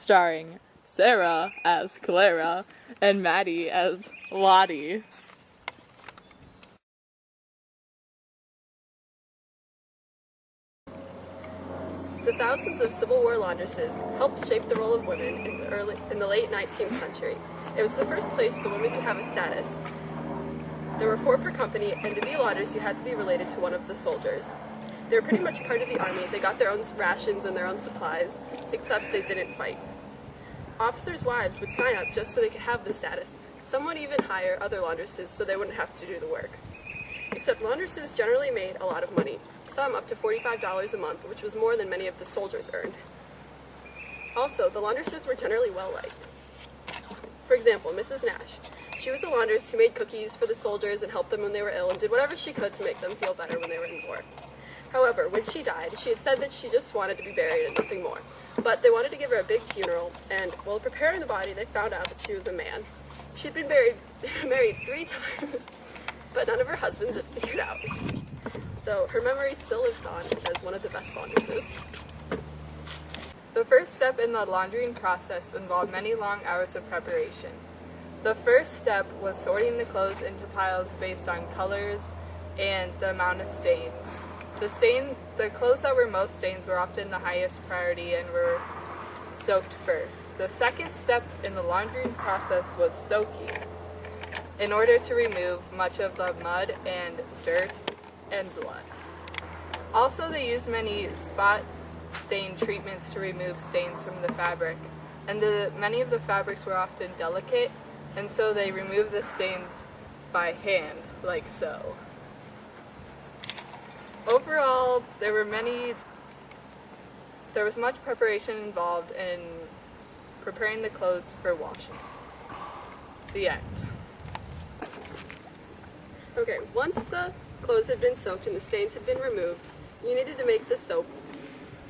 starring Sarah as Clara and Maddie as Lottie. The thousands of Civil War laundresses helped shape the role of women in the late 19th century. It was the first place the women could have a status. There were 4 per company, and to be a laundress you had to be related to one of the soldiers. They were pretty much part of the army. They got their own rations and their own supplies, except they didn't fight. Officers' wives would sign up just so they could have the status. Some would even hire other laundresses so they wouldn't have to do the work. Except laundresses generally made a lot of money, some up to $45 a month, which was more than many of the soldiers earned. Also, the laundresses were generally well-liked. For example, Mrs. Nash. She was a laundress who made cookies for the soldiers and helped them when they were ill and did whatever she could to make them feel better when they were in war. However, when she died, she had said that she just wanted to be buried and nothing more. But they wanted to give her a big funeral, and while preparing the body, they found out that she was a man. She'd been married 3 times, but none of her husbands had figured out, though her memory still lives on as one of the best laundresses. The first step in the laundering process involved many long hours of preparation. The first step was sorting the clothes into piles based on colors and the amount of stains. The clothes that were most stains were often the highest priority and were soaked first. The second step in the laundering process was soaking, in order to remove much of the mud and dirt and blood. Also, they used many spot stain treatments to remove stains from the fabric, and many of the fabrics were often delicate, and so they removed the stains by hand, like so. Overall, there was much preparation involved in preparing the clothes for washing. The end. Okay, once the clothes had been soaked and the stains had been removed, you needed to make the soap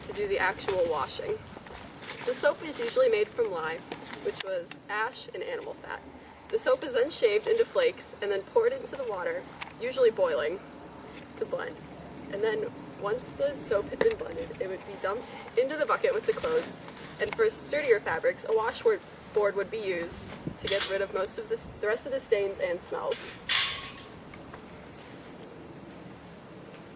to do the actual washing. The soap is usually made from lye, which was ash and animal fat. The soap is then shaved into flakes and then poured into the water, usually boiling, to blend. And then once the soap had been blended, it would be dumped into the bucket with the clothes, and for sturdier fabrics, a washboard would be used to get rid of most of the rest of the stains and smells.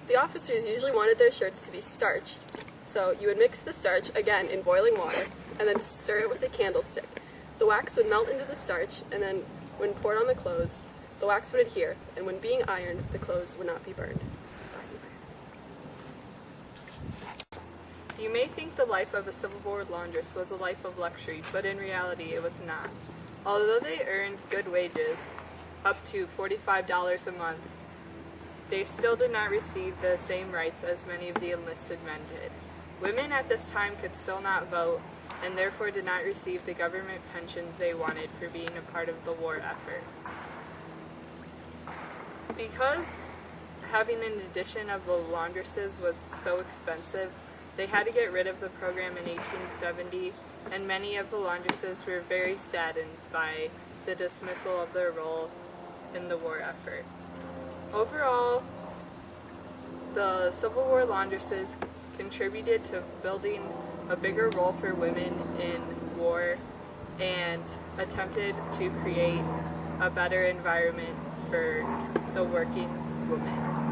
The officers usually wanted their shirts to be starched, so you would mix the starch, again in boiling water, and then stir it with a candlestick. The wax would melt into the starch, and then when poured on the clothes, the wax would adhere, and when being ironed, the clothes would not be burned. You may think the life of a Civil War laundress was a life of luxury, but in reality it was not. Although they earned good wages, up to $45 a month, they still did not receive the same rights as many of the enlisted men did. Women at this time could still not vote, and therefore did not receive the government pensions they wanted for being a part of the war effort. Because having an edition of the laundresses was so expensive, they had to get rid of the program in 1870, and many of the laundresses were very saddened by the dismissal of their role in the war effort. Overall, the Civil War laundresses contributed to building a bigger role for women in war and attempted to create a better environment for the working woman.